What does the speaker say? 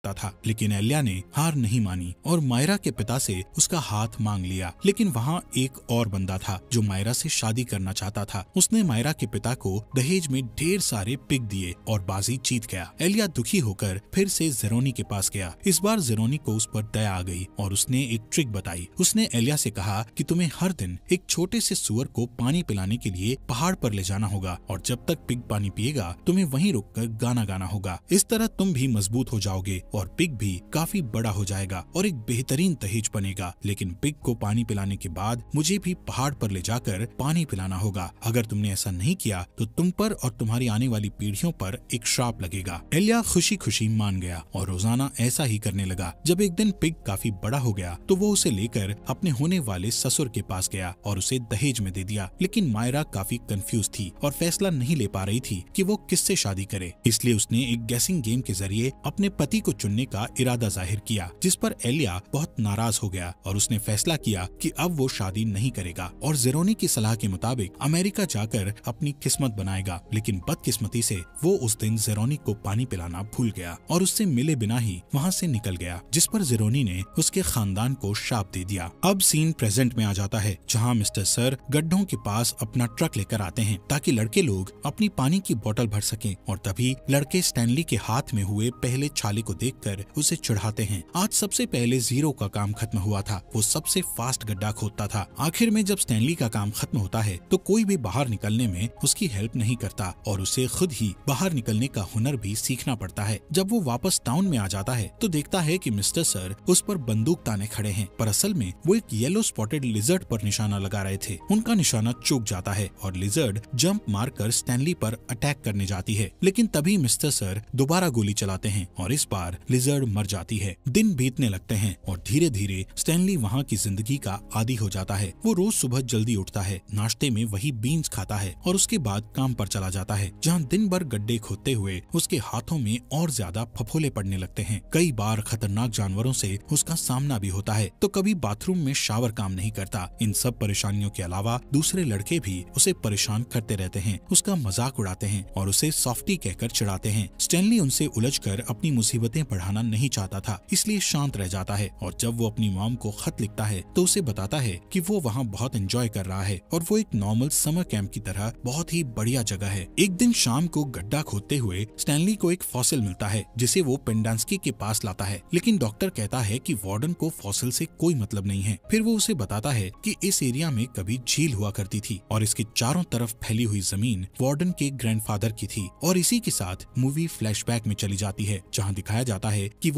सकता था, लेकिन एलिया ने हार नहीं मानी और मायरा के पिता से उसका हाथ मांग लिया। लेकिन वहाँ एक और बंदा था जो मायरा से शादी करना चाहता था। उसने मायरा के पिता को दहेज में ढेर सारे पिग दिए और बाजी जीत गया। एलिया दुखी होकर फिर से जेरोनी के पास गया। इस बार जेरोनी को उस पर दया आ गई और उसने एक ट्रिक बताई। उसने एलिया से कहा कि तुम्हें हर दिन एक छोटे से सुअर को पानी पिलाने के लिए पहाड़ पर ले जाना होगा और जब तक पिग पानी पिएगा तुम्हें वहीं रुककर गाना गाना होगा। इस तरह तुम भी मजबूत हो जाओगे और पिग भी काफी बड़ा हो जाएगा और एक बेहतरीन दहेज बनेगा। लेकिन पिग को पानी पिलाने के बाद मुझे भी पहाड़ पर ले जाकर पानी पिलाना होगा। अगर तुमने ऐसा नहीं किया तो तुम पर और तुम्हारी आने वाली पीढ़ियों पर एक श्राप लगेगा। एलिया खुशी खुशी मान गया और रोजाना ऐसा ही करने लगा। जब एक दिन पिग काफी बड़ा हो गया तो वो उसे लेकर अपने होने वाले ससुर के पास गया और उसे दहेज में दे दिया। लेकिन मायरा काफी कंफ्यूज थी और फैसला नहीं ले पा रही थी कि वो किससे शादी करे, इसलिए उसने एक गैसिंग गेम के जरिए अपने पति को चुनने का इरादा जाहिर किया, जिस पर एलिया बहुत नाराज हो गया और उसने फैसला किया कि अब वो शादी नहीं करेगा और जेरोनी की सलाह के मुताबिक अमेरिका जाकर अपनी किस्मत बनाएगा। लेकिन बदकिस्मती से वो उस दिन जेरोनी को पानी पिलाना भूल गया और उससे मिले बिना ही वहाँ से निकल गया, जिस पर जेरोनी ने उसके खानदान को श्राप दे दिया। अब सीन प्रेजेंट में आ जाता है, जहाँ मिस्टर सर गड्ढों के पास अपना ट्रक लेकर आते हैं ताकि लड़के लोग अपनी पानी की बोतल भर सकें और तभी लड़के स्टैनली के हाथ में हुए पहले छाले को देखकर उसे चिढ़ाते हैं। आज सबसे पहले जीरो का काम खत्म हुआ था, वो सबसे फास्ट गड्ढा खोदता था। आखिर में जब स्टैनली का काम खत्म होता है तो कोई भी बाहर निकलने में उसकी हेल्प नहीं करता और उसे खुद ही बाहर निकलने का हुनर भी सीखना पड़ता है। जब वो वापस टाउन में आ जाता है तो देखता है कि मिस्टर सर उस पर बंदूक ताने खड़े हैं, पर असल में वो एक येलो स्पॉटेड लिजर्ड पर निशाना लगा रहे थे। उनका निशाना चूक जाता है और लिजर्ड जंप मारकर स्टैनली पर अटैक करने जाती है, लेकिन तभी मिस्टर सर दोबारा गोली चलाते हैं और इस बार लिजर्ड मर जाती है। दिन बीतने लगते हैं और धीरे धीरे स्टैनली वहाँ की जिंदगी का आदी हो जाता है। वो रोज सुबह जल्दी उठता है, नाश्ते में वही बीन्स खाता है और उसके बाद काम पर चला जाता है, जहाँ दिन भर गड्ढे खोदते हुए उसके हाथों में और ज्यादा फफोले पड़ने लगते हैं। कई बार खतरनाक जानवरों से उसका सामना भी होता है, तो कभी बाथरूम में शावर काम नहीं करता। इन सब परेशानियों के अलावा दूसरे लड़के भी उसे परेशान करते रहते हैं, उसका मजाक उड़ाते हैं और उसे सॉफ्टी कहकर चिढ़ाते हैं। स्टैनली उनसे उलझकर अपनी मुसीबतें बढ़ाना नहीं चाहता था, इसलिए शांत रह जाता है और जब वो अपनी मॉम को खत लिखता है तो उसे बताता है कि वो वहाँ बहुत एंजॉय कर रहा है और वो एक नॉर्मल समर कैंप की तरह बहुत ही बढ़िया जगह है। एक दिन शाम को गड्ढा खोदते हुए स्टैनली को एक फॉसिल मिलता है जिसे वो पेंडांस्की के पास लाता है, लेकिन डॉक्टर कहता है कि वार्डन को फॉसिल से कोई मतलब नहीं है। फिर वो उसे बताता है कि इस एरिया में कभी झील हुआ करती थी और इसके चारों तरफ फैली हुई जमीन वार्डन के ग्रैंडफादर की थी। और इसी के साथ मूवी फ्लैशबैक में चली जाती है, जहाँ दिखाया जाता है कि वो